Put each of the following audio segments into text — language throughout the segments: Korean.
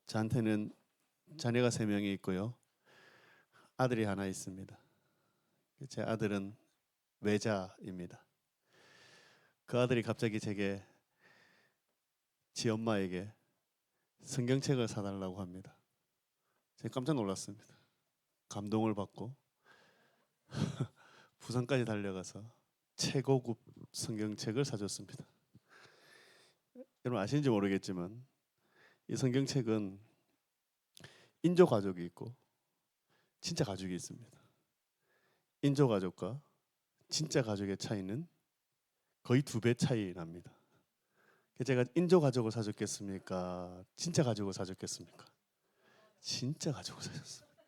저한테는 자녀가 3명이 있고요. 아들이 하나 있습니다. 제 아들은 외자입니다. 그 아들이 갑자기 제게 지 엄마에게 성경책을 사달라고 합니다. 제가 깜짝 놀랐습니다. 감동을 받고 부산까지 달려가서 최고급 성경책을 사줬습니다. 여러분 아시는지 모르겠지만 이 성경책은 인조 가족이 있고 진짜 가족이 있습니다. 인조 가족과 진짜 가족의 차이는 거의 2배 차이 납니다. 제가 인조 가족을 사줬겠습니까? 진짜 가족을 사줬겠습니까? 진짜 가족을 사줬습니다.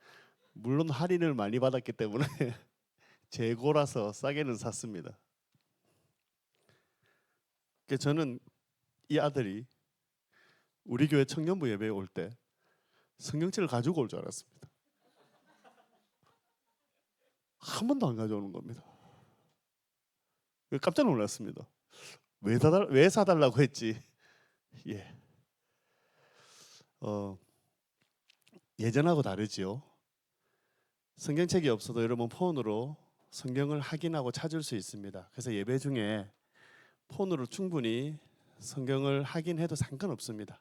물론 할인을 많이 받았기 때문에 재고라서 싸게는 샀습니다. 저는 이 아들이 우리 교회 청년부 예배에 올 때 성경책을 가지고 올 줄 알았습니다. 한 번도 안 가져오는 겁니다. 깜짝 놀랐습니다. 왜 사달라고 했지? 예. 예전하고 다르지요. 성경책이 없어도 여러분 폰으로 성경을 확인하고 찾을 수 있습니다. 그래서 예배 중에 폰으로 충분히 성경을 확인해도 상관없습니다.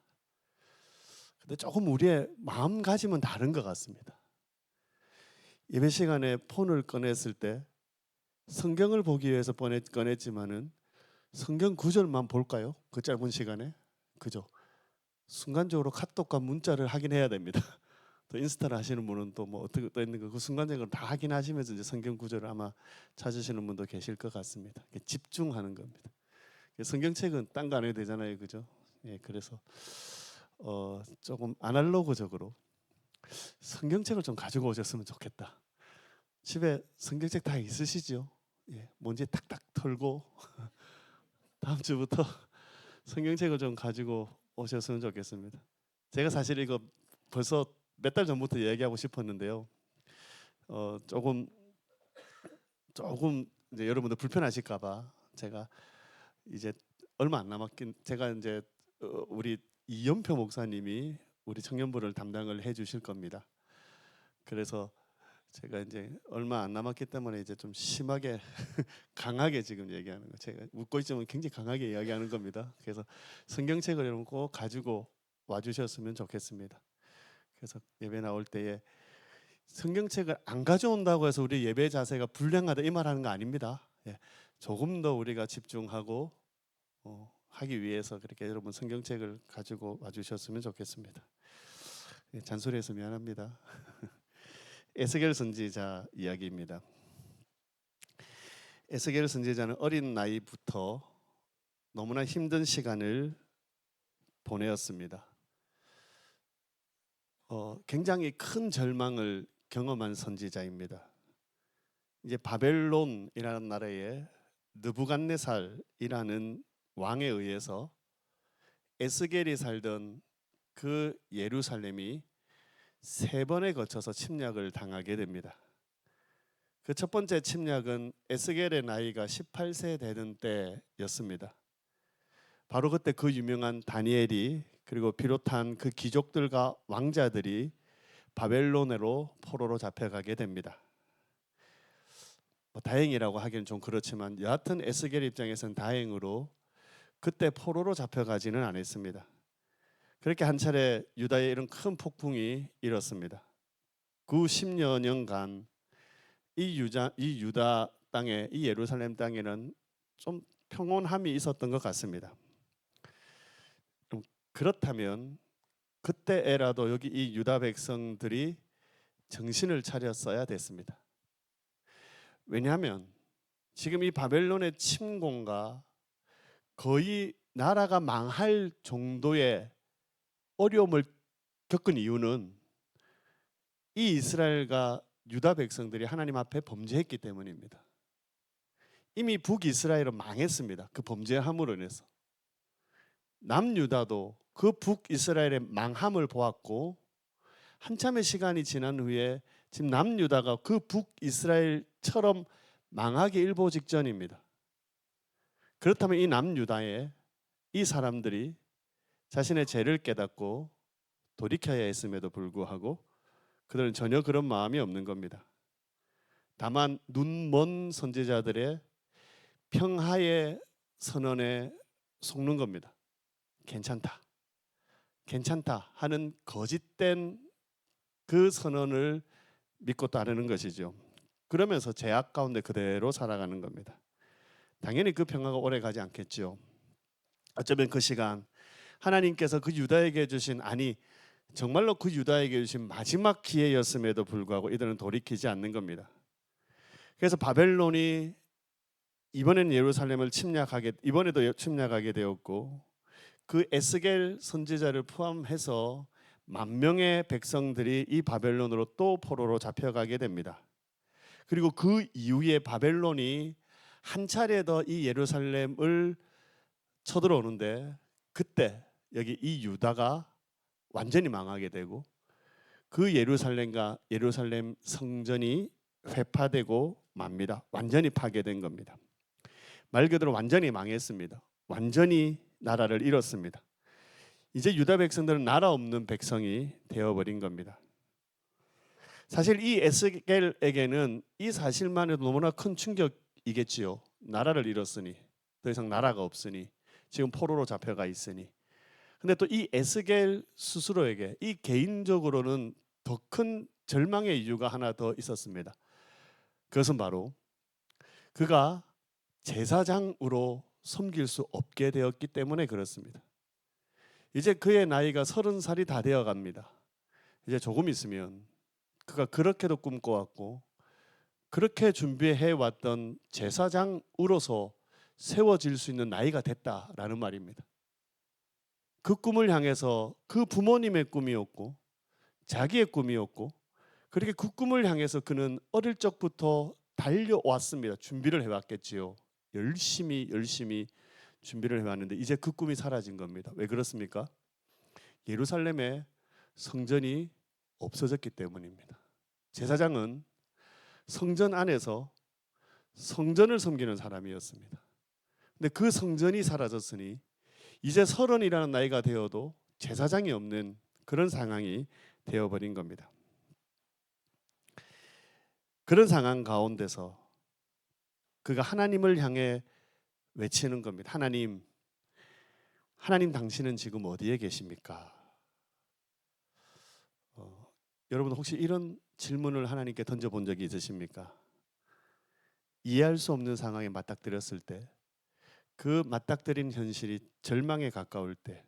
근데 조금 우리의 마음가짐은 다른 것 같습니다. 예배 시간에 폰을 꺼냈을 때 성경을 보기 위해서 꺼냈지만은 성경 구절만 볼까요? 그 짧은 시간에? 그죠? 순간적으로 카톡과 문자를 확인해야 됩니다. 또 인스타를 하시는 분은 또 뭐 어떻게 떠 있는 거 그 순간적으로 다 확인하시면서 이제 성경 구절을 아마 찾으시는 분도 계실 것 같습니다. 집중하는 겁니다. 성경책은 딴 거 안 해도 되잖아요, 그죠? 예, 그래서 조금 아날로그적으로 성경책을 좀 가지고 오셨으면 좋겠다. 집에 성경책 다 있으시죠? 예, 먼지 탁탁 털고 다음 주부터 성경책을 좀 가지고 오셨으면 좋겠습니다. 제가 사실 이거 벌써 몇 달 전부터 얘기하고 싶었는데요. 조금 이제 여러분들 불편하실까봐 제가 이제 얼마 안 남았긴 제가 이제 우리 이연표 목사님이 우리 청년부를 담당을 해주실 겁니다. 그래서 제가 이제 얼마 안 남았기 때문에 이제 좀 심하게 강하게 지금 얘기하는 거. 제가 웃고 있지만 굉장히 강하게 이야기하는 겁니다. 그래서 성경책을 여러분 꼭 가지고 와주셨으면 좋겠습니다. 그래서 예배 나올 때에 성경책을 안 가져온다고 해서 우리 예배 자세가 불량하다 이 말하는 거 아닙니다. 예, 조금 더 우리가 집중하고 하기 위해서 그렇게 여러분 성경책을 가지고 와주셨으면 좋겠습니다. 예, 잔소리해서 미안합니다. 에스겔 선지자 이야기입니다. 에스겔 선지자는 어린 나이부터 너무나 힘든 시간을 보내었습니다. 굉장히 큰 절망을 경험한 선지자입니다. 이제 바벨론이라는 나라에 느부갓네살이라는 왕에 의해서 에스겔이 살던 그 예루살렘이 3번에 거쳐서 침략을 당하게 됩니다. 그 첫 번째 침략은 에스겔의 나이가 18세 되는 때였습니다. 바로 그때 그 유명한 다니엘이 그리고 비롯한 그 귀족들과 왕자들이 바벨론으로 포로로 잡혀가게 됩니다. 다행이라고 하기는 좀 그렇지만 여하튼 에스겔 입장에서는 다행으로 그때 포로로 잡혀가지는 않았습니다. 그렇게 한 차례 유다에 이런 큰 폭풍이 일었습니다. 그 10여 년간 이 유다 땅에 이 예루살렘 땅에는 좀 평온함이 있었던 것 같습니다. 그렇다면 그때에라도 여기 이 유다 백성들이 정신을 차렸어야 됐습니다. 왜냐하면 지금 이 바벨론의 침공과 거의 나라가 망할 정도의 어려움을 겪은 이유는 이 이스라엘과 유다 백성들이 하나님 앞에 범죄했기 때문입니다. 이미 북이스라엘은 망했습니다. 그 범죄함으로 인해서. 남유다도 그 북이스라엘의 망함을 보았고 한참의 시간이 지난 후에 지금 남유다가 그 북이스라엘처럼 망하기 일보 직전입니다. 그렇다면 이 남유다에 이 사람들이 자신의 죄를 깨닫고 돌이켜야 했음에도 불구하고 그들은 전혀 그런 마음이 없는 겁니다. 다만 눈먼 선지자들의 평화의 선언에 속는 겁니다. 괜찮다, 괜찮다 하는 거짓된 그 선언을 믿고 따르는 것이죠. 그러면서 죄악 가운데 그대로 살아가는 겁니다. 당연히 그 평화가 오래 가지 않겠죠. 어쩌면 그 시간 하나님께서 그 유다에게 주신, 아니 정말로 그 유다에게 주신 마지막 기회였음에도 불구하고 이들은 돌이키지 않는 겁니다. 그래서 바벨론이 이번에는 예루살렘을 이번에도 침략하게 되었고, 그 에스겔 선지자를 포함해서 10,000명의 백성들이 이 바벨론으로 또 포로로 잡혀가게 됩니다. 그리고 그 이후에 바벨론이 한 차례 더 이 예루살렘을 쳐들어오는데, 그때 여기 이 유다가 완전히 망하게 되고 그 예루살렘 성전이 회파되고 맙니다. 완전히 파괴된 겁니다. 말 그대로 완전히 망했습니다. 완전히 나라를 잃었습니다. 이제 유다 백성들은 나라 없는 백성이 되어버린 겁니다. 사실 이 에스겔에게는 이 사실만 해도 너무나 큰 충격이겠지요. 나라를 잃었으니, 더 이상 나라가 없으니, 지금 포로로 잡혀가 있으니. 근데 또 이 에스겔 스스로에게 이 개인적으로는 더 큰 절망의 이유가 하나 더 있었습니다. 그것은 바로 그가 제사장으로 섬길 수 없게 되었기 때문에 그렇습니다. 이제 그의 나이가 30살이 다 되어 갑니다. 이제 조금 있으면 그가 그렇게도 꿈꿔왔고 그렇게 준비해 왔던 제사장으로서 세워질 수 있는 나이가 됐다라는 말입니다. 그 꿈을 향해서 그 부모님의 꿈이었고 자기의 꿈이었고, 그렇게 그 꿈을 향해서 그는 어릴 적부터 달려왔습니다. 준비를 해왔겠지요. 열심히 준비를 해왔는데 이제 그 꿈이 사라진 겁니다. 왜 그렇습니까? 예루살렘의 성전이 없어졌기 때문입니다. 제사장은 성전 안에서 성전을 섬기는 사람이었습니다. 근데 그 성전이 사라졌으니 이제 30이라는 나이가 되어도 제사장이 없는 그런 상황이 되어버린 겁니다. 그런 상황 가운데서 그가 하나님을 향해 외치는 겁니다. 하나님 당신은 지금 어디에 계십니까? 여러분 혹시 이런 질문을 하나님께 던져본 적이 있으십니까? 이해할 수 없는 상황에 맞닥뜨렸을 때, 그 맞닥뜨린 현실이 절망에 가까울 때,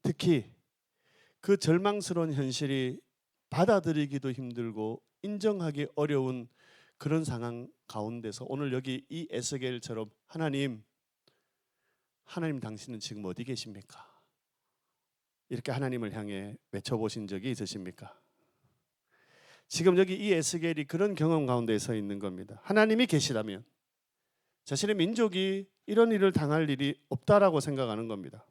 특히 그 절망스러운 현실이 받아들이기도 힘들고 인정하기 어려운 그런 상황 가운데서 오늘 여기 이 에스겔처럼 하나님 당신은 지금 어디 계십니까? 이렇게 하나님을 향해 외쳐보신 적이 있으십니까? 지금 여기 이 에스겔이 그런 경험 가운데 서 있는 겁니다. 하나님이 계시다면 자신의 민족이 이런 일을 당할 일이 없다라고 생각하는 겁니다.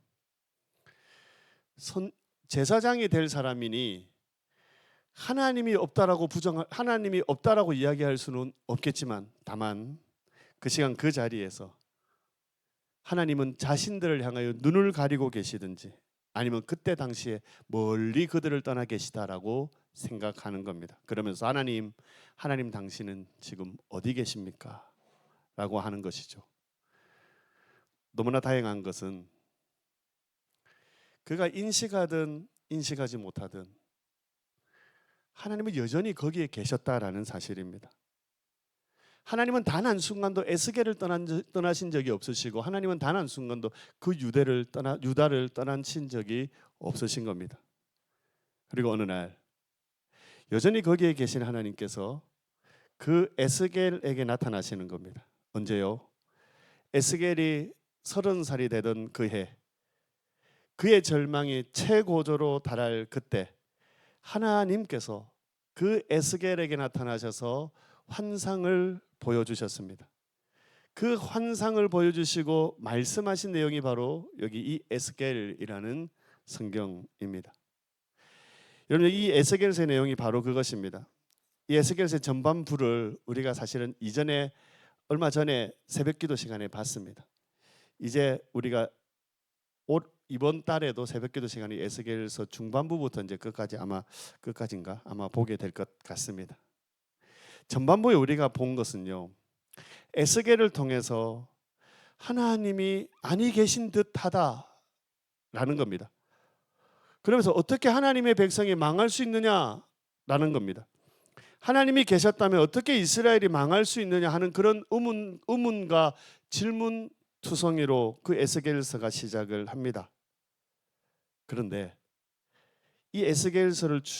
제사장이 될 사람이니 하나님이 없다라고 이야기할 수는 없겠지만, 다만 그 시간 그 자리에서 하나님은 자신들을 향하여 눈을 가리고 계시든지 아니면 그때 당시에 멀리 그들을 떠나 계시다라고 생각하는 겁니다. 그러면서 하나님 당신은 지금 어디 계십니까? 라고 하는 것이죠. 너무나 다행한 것은 그가 인식하든 인식하지 못하든 하나님은 여전히 거기에 계셨다라는 사실입니다. 하나님은 단 한순간도 에스겔을 떠나신 적이 없으시고, 하나님은 단 한순간도 그 유다를 떠나신 적이 없으신 겁니다. 그리고 어느 날 여전히 거기에 계신 하나님께서 그 에스겔에게 나타나시는 겁니다. 언제요? 에스겔이 30살이 되던 그 해, 그의 절망이 최고조로 달할 그때 하나님께서 그 에스겔에게 나타나셔서 환상을 보여주셨습니다. 그 환상을 보여주시고 말씀하신 내용이 바로 여기 이 에스겔이라는 성경입니다. 여러분, 이 에스겔서의 내용이 바로 그것입니다. 이 에스겔서의 전반부를 우리가 사실은 얼마 전에 새벽기도 시간에 봤습니다. 이제 우리가 이번 달에도 새벽기도 시간이 에스겔서 중반부부터 이제 끝까지인가 아마 보게 될 것 같습니다. 전반부에 우리가 본 것은요, 에스겔을 통해서 하나님이 아니 계신 듯하다라는 겁니다. 그러면서 어떻게 하나님의 백성이 망할 수 있느냐라는 겁니다. 하나님이 계셨다면 어떻게 이스라엘이 망할 수 있느냐 하는 그런 의문과 질문 투성이로 그 에스겔서가 시작을 합니다. 그런데 이 에스겔서를 쭉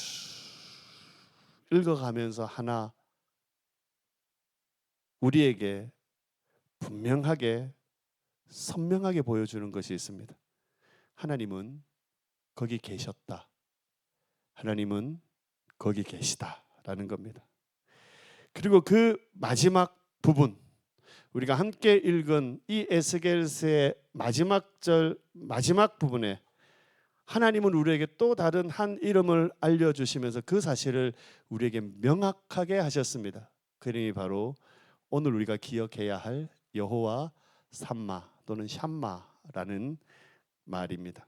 읽어가면서 하나 우리에게 분명하게 선명하게 보여주는 것이 있습니다. 하나님은 거기 계셨다. 하나님은 거기 계시다라는 겁니다. 그리고 그 마지막 부분, 우리가 함께 읽은 이 에스겔서의 마지막 부분에 하나님은 우리에게 또 다른 한 이름을 알려주시면서 그 사실을 우리에게 명확하게 하셨습니다. 그 이름이 바로 오늘 우리가 기억해야 할 여호와 삼마 또는 샴마라는 말입니다.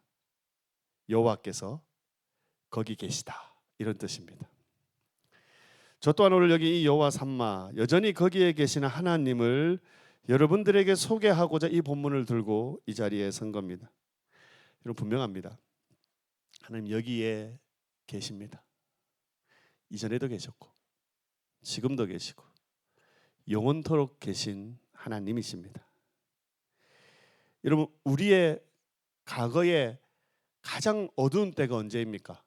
여호와께서 거기 계시다, 이런 뜻입니다. 저 또한 오늘 여기 이 여호와 삼마, 여전히 거기에 계시는 하나님을 여러분들에게 소개하고자 이 본문을 들고 이 자리에 선 겁니다. 여러분, 분명합니다. 하나님 여기에 계십니다. 이전에도 계셨고 지금도 계시고 영원토록 계신 하나님이십니다. 여러분, 우리의 과거에 가장 어두운 때가 언제입니까?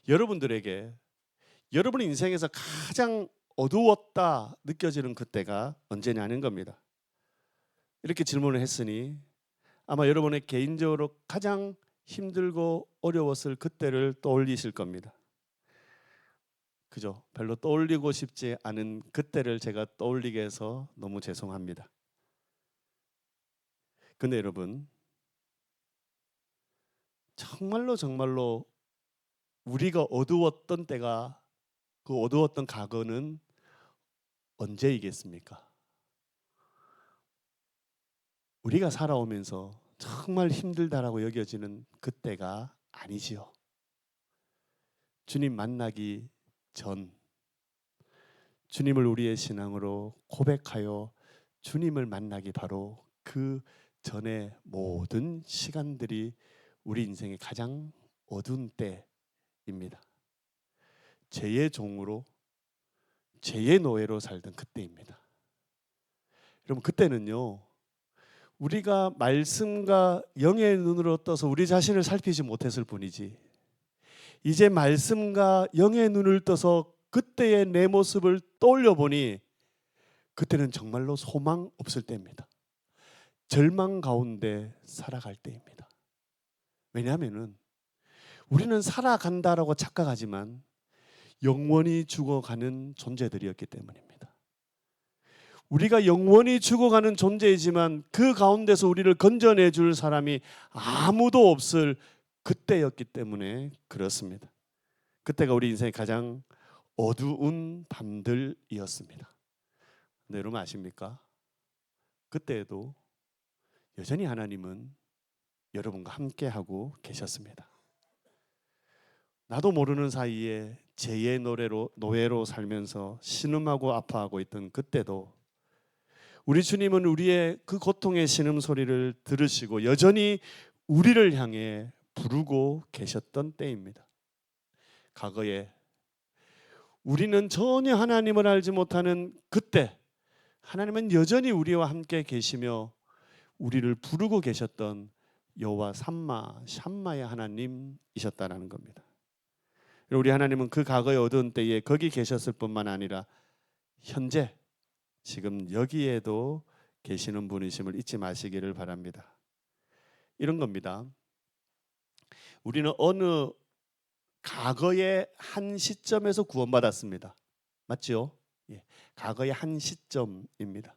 여러분들에게 여러분 인생에서 가장 어두웠다 느껴지는 그때가 언제냐는 겁니다. 이렇게 질문을 했으니 아마 여러분의 개인적으로 가장 힘들고 어려웠을 그때를 떠올리실 겁니다. 그죠? 별로 떠올리고 싶지 않은 그때를 제가 떠올리게 해서 너무 죄송합니다. 근데 여러분, 정말로 우리가 어두웠던 때가, 그 어두웠던 과거는 언제이겠습니까? 우리가 살아오면서 정말 힘들다라고 여겨지는 그때가 아니지요. 주님 만나기 전, 주님을 우리의 신앙으로 고백하여 주님을 만나기 바로 그 전의 모든 시간들이 우리 인생의 가장 어두운 때입니다. 죄의 종으로, 죄의 노예로 살던 그때입니다. 여러분, 그때는요, 우리가 말씀과 영의 눈으로 떠서 우리 자신을 살피지 못했을 뿐이지, 이제 말씀과 영의 눈을 떠서 그때의 내 모습을 떠올려 보니 그때는 정말로 소망 없을 때입니다. 절망 가운데 살아갈 때입니다. 왜냐하면 우리는 살아간다라고 착각하지만 영원히 죽어가는 존재들이었기 때문입니다. 우리가 영원히 죽어가는 존재이지만 그 가운데서 우리를 건져내 줄 사람이 아무도 없을 그때였기 때문에 그렇습니다. 그때가 우리 인생의 가장 어두운 밤들이었습니다. 근데 여러분 아십니까? 그때에도 여전히 하나님은 여러분과 함께하고 계셨습니다. 나도 모르는 사이에 죄의 노예로 살면서 신음하고 아파하고 있던 그때도 우리 주님은 우리의 그 고통의 신음소리를 들으시고 여전히 우리를 향해 부르고 계셨던 때입니다. 과거에 우리는 전혀 하나님을 알지 못하는 그때 하나님은 여전히 우리와 함께 계시며 우리를 부르고 계셨던 여호와 샴마의 하나님이셨다는 겁니다. 우리 하나님은 그 과거의 어두운 때에 거기 계셨을 뿐만 아니라 현재 지금 여기에도 계시는 분이심을 잊지 마시기를 바랍니다. 이런 겁니다. 우리는 어느 과거의 한 시점에서 구원받았습니다. 맞죠? 예, 과거의 한 시점입니다.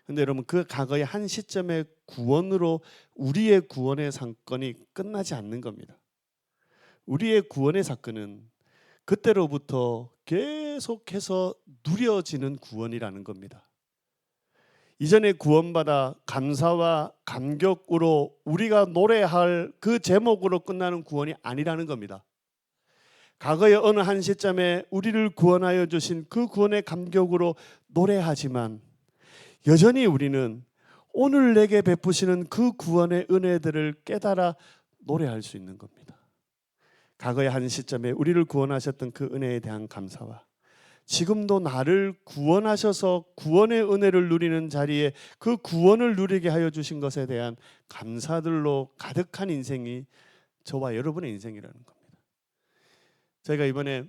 근데 여러분, 그 과거의 한 시점의 구원으로 우리의 구원의 사건이 끝나지 않는 겁니다. 우리의 구원의 사건은 그때로부터 계속해서 누려지는 구원이라는 겁니다. 이전에 구원받아 감사와 감격으로 우리가 노래할 그 제목으로 끝나는 구원이 아니라는 겁니다. 과거의 어느 한 시점에 우리를 구원하여 주신 그 구원의 감격으로 노래하지만 여전히 우리는 오늘 내게 베푸시는 그 구원의 은혜들을 깨달아 노래할 수 있는 겁니다. 과거의 한 시점에 우리를 구원하셨던 그 은혜에 대한 감사와 지금도 나를 구원하셔서 구원의 은혜를 누리는 자리에 그 구원을 누리게 하여 주신 것에 대한 감사들로 가득한 인생이 저와 여러분의 인생이라는 겁니다. 저희가 이번에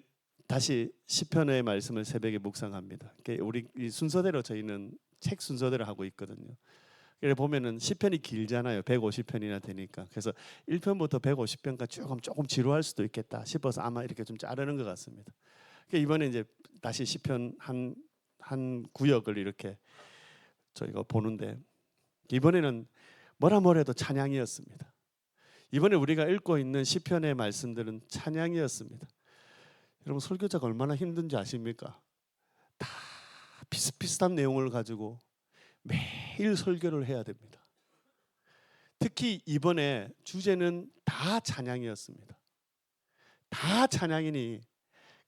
다시 시편의 말씀을 새벽에 묵상합니다. 우리 순서대로 저희는 책 순서대로 하고 있거든요. 그래 보면은 시편이 길잖아요. 150편이나 되니까. 그래서 1편부터 150편까지 조금 지루할 수도 있겠다 싶어서 아마 이렇게 좀 자르는 것 같습니다. 이번에 이제 다시 시편 한 구역을 이렇게 저희가 보는데 이번에는 뭐라 해도 찬양이었습니다. 이번에 우리가 읽고 있는 시편의 말씀들은 찬양이었습니다. 여러분 설교자가 얼마나 힘든지 아십니까? 다 비슷비슷한 내용을 가지고 매일 설교를 해야 됩니다. 특히 이번에 주제는 다 찬양이었습니다. 다 찬양이니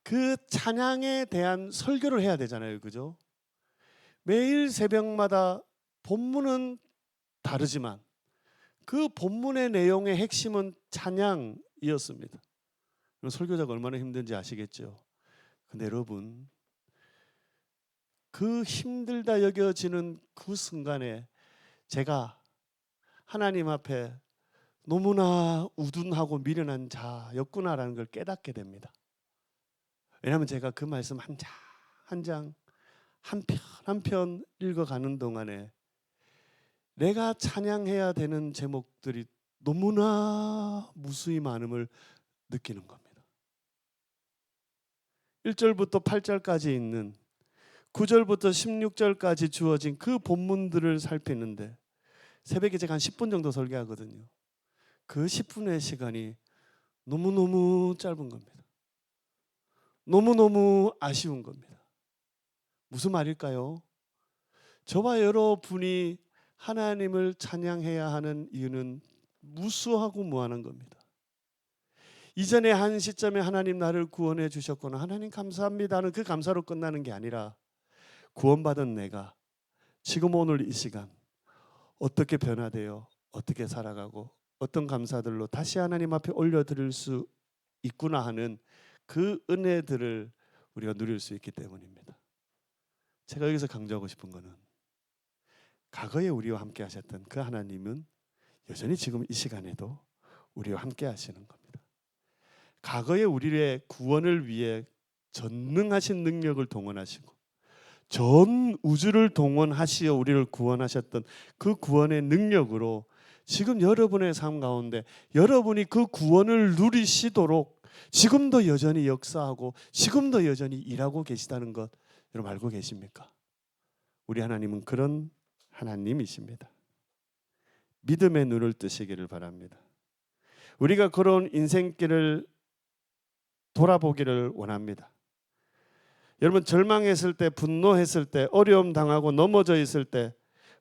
그 찬양에 대한 설교를 해야 되잖아요. 그죠? 매일 새벽마다 본문은 다르지만 그 본문의 내용의 핵심은 찬양이었습니다. 설교자가 얼마나 힘든지 아시겠죠? 근데 여러분 그 힘들다 여겨지는 그 순간에 제가 하나님 앞에 너무나 우둔하고 미련한 자였구나라는 걸 깨닫게 됩니다. 왜냐하면 제가 그 말씀 한 장 한 장 한 편 한 편 읽어가는 동안에 내가 찬양해야 되는 제목들이 너무나 무수히 많음을 느끼는 겁니다. 1절부터 8절까지 있는 9절부터 16절까지 주어진 그 본문들을 살피는데 새벽에 제가 한 10분 정도 설교하거든요. 그 10분의 시간이 너무너무 짧은 겁니다. 너무너무 아쉬운 겁니다. 무슨 말일까요? 저와 여러분이 하나님을 찬양해야 하는 이유는 무수하고 무한한 겁니다. 이전에 한 시점에 하나님 나를 구원해 주셨구나, 하나님 감사합니다는 그 감사로 끝나는 게 아니라 구원받은 내가 지금 오늘 이 시간 어떻게 변화되어 어떻게 살아가고 어떤 감사들로 다시 하나님 앞에 올려드릴 수 있구나 하는 그 은혜들을 우리가 누릴 수 있기 때문입니다. 제가 여기서 강조하고 싶은 것은 과거에 우리와 함께 하셨던 그 하나님은 여전히 지금 이 시간에도 우리와 함께 하시는 겁니다. 과거에 우리의 구원을 위해 전능하신 능력을 동원하시고 전 우주를 동원하시어 우리를 구원하셨던 그 구원의 능력으로 지금 여러분의 삶 가운데 여러분이 그 구원을 누리시도록 지금도 여전히 역사하고 지금도 여전히 일하고 계시다는 것 여러분 알고 계십니까? 우리 하나님은 그런 하나님이십니다. 믿음의 눈을 뜨시기를 바랍니다. 우리가 걸어온 인생길을 돌아보기를 원합니다. 여러분 절망했을 때, 분노했을 때, 어려움 당하고 넘어져 있을 때,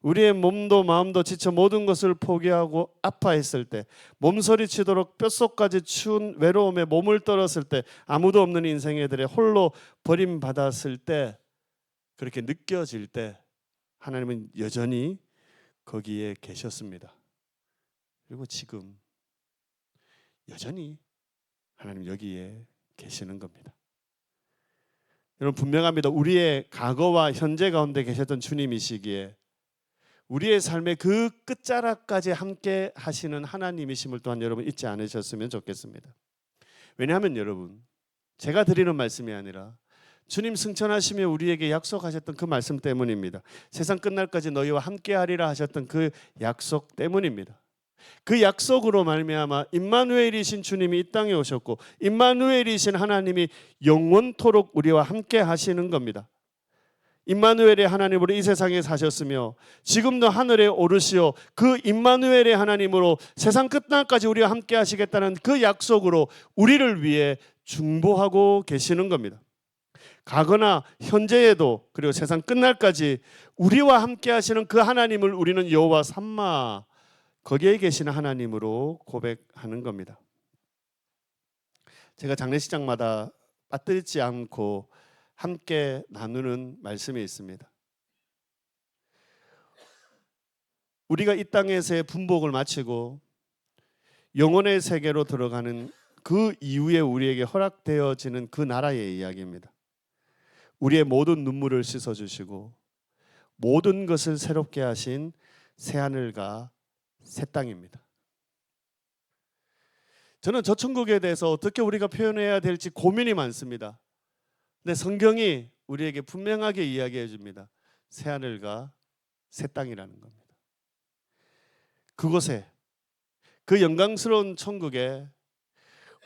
우리의 몸도 마음도 지쳐 모든 것을 포기하고 아파했을 때, 몸서리치도록 뼛속까지 추운 외로움에 몸을 떨었을 때, 아무도 없는 인생의 들에 홀로 버림받았을 때, 그렇게 느껴질 때 하나님은 여전히 거기에 계셨습니다. 그리고 지금 여전히 하나님 여기에 계시는 겁니다. 여러분 분명합니다. 우리의 과거와 현재 가운데 계셨던 주님이시기에 우리의 삶의 그 끝자락까지 함께 하시는 하나님이심을 또한 여러분 잊지 않으셨으면 좋겠습니다. 왜냐하면 여러분 제가 드리는 말씀이 아니라 주님 승천하시며 우리에게 약속하셨던 그 말씀 때문입니다. 세상 끝날까지 너희와 함께하리라 하셨던 그 약속 때문입니다. 그 약속으로 말미암아 임마누엘이신 주님이 이 땅에 오셨고 임마누엘이신 하나님이 영원토록 우리와 함께 하시는 겁니다. 임마누엘의 하나님으로 이 세상에 사셨으며 지금도 하늘에 오르시어 그 임마누엘의 하나님으로 세상 끝날까지 우리와 함께 하시겠다는 그 약속으로 우리를 위해 중보하고 계시는 겁니다. 가거나 현재에도 그리고 세상 끝날까지 우리와 함께 하시는 그 하나님을 우리는 여호와 삼마, 거기에 계시는 하나님으로 고백하는 겁니다. 제가 장례식장마다 빠뜨리지 않고 함께 나누는 말씀이 있습니다. 우리가 이 땅에서의 분복을 마치고 영혼의 세계로 들어가는 그 이후에 우리에게 허락되어지는 그 나라의 이야기입니다. 우리의 모든 눈물을 씻어주시고 모든 것을 새롭게 하신 새하늘과 새 땅입니다. 저는 저 천국에 대해서 어떻게 우리가 표현해야 될지 고민이 많습니다. 근데 성경이 우리에게 분명하게 이야기해 줍니다. 새하늘과 새 땅이라는 겁니다. 그곳에, 그 영광스러운 천국에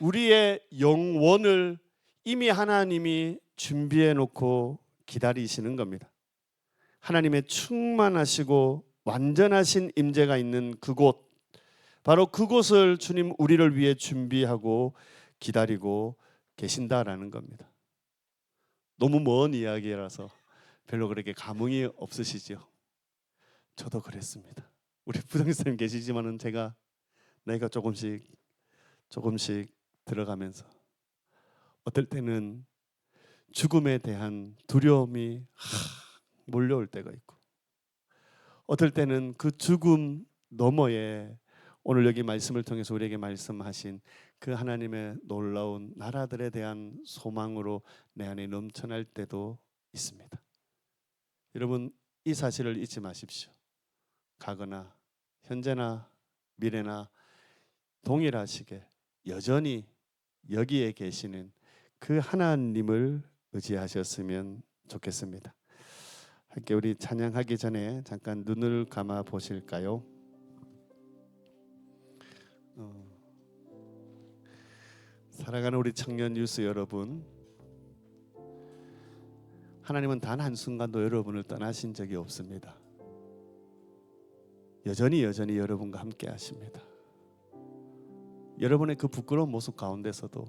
우리의 영원을 이미 하나님이 준비해 놓고 기다리시는 겁니다. 하나님의 충만하시고 완전하신 임재가 있는 그곳, 바로 그곳을 주님 우리를 위해 준비하고 기다리고 계신다라는 겁니다. 너무 먼 이야기라서 별로 그렇게 감흥이 없으시죠? 저도 그랬습니다. 우리 부장님 계시지만은 제가 나이가 조금씩 들어가면서 어떨 때는 죽음에 대한 두려움이 몰려올 때가 있고, 어떨 때는 그 죽음 너머에 오늘 여기 말씀을 통해서 우리에게 말씀하신 그 하나님의 놀라운 나라들에 대한 소망으로 내 안에 넘쳐날 때도 있습니다. 여러분, 이 사실을 잊지 마십시오. 가거나 현재나 미래나 동일하시게 여전히 여기에 계시는 그 하나님을 의지하셨으면 좋겠습니다. 함께 우리 찬양하기 전에 잠깐 눈을 감아 보실까요? 사랑하는 우리 청년 유스 여러분, 하나님은 단 한순간도 여러분을 떠나신 적이 없습니다. 여전히 여러분과 함께 하십니다. 여러분의 그 부끄러운 모습 가운데서도,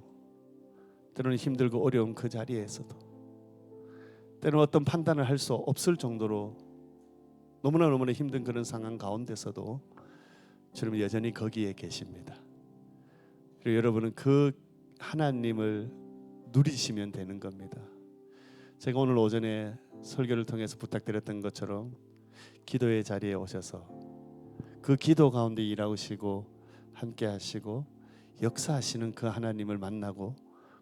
때로는 힘들고 어려운 그 자리에서도, 때로는 어떤 판단을 할 수 없을 정도로 너무나 힘든 그런 상황 가운데서도 주님은 여전히 거기에 계십니다. 그리고 여러분은 그 하나님을 누리시면 되는 겁니다. 제가 오늘 오전에 설교를 통해서 부탁드렸던 것처럼 기도의 자리에 오셔서 그 기도 가운데 일하시고 함께 하시고 역사하시는 그 하나님을 만나고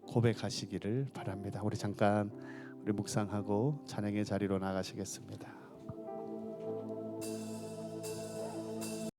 고백하시기를 바랍니다. 우리 잠깐 우리 묵상하고 찬양의 자리로 나가시겠습니다.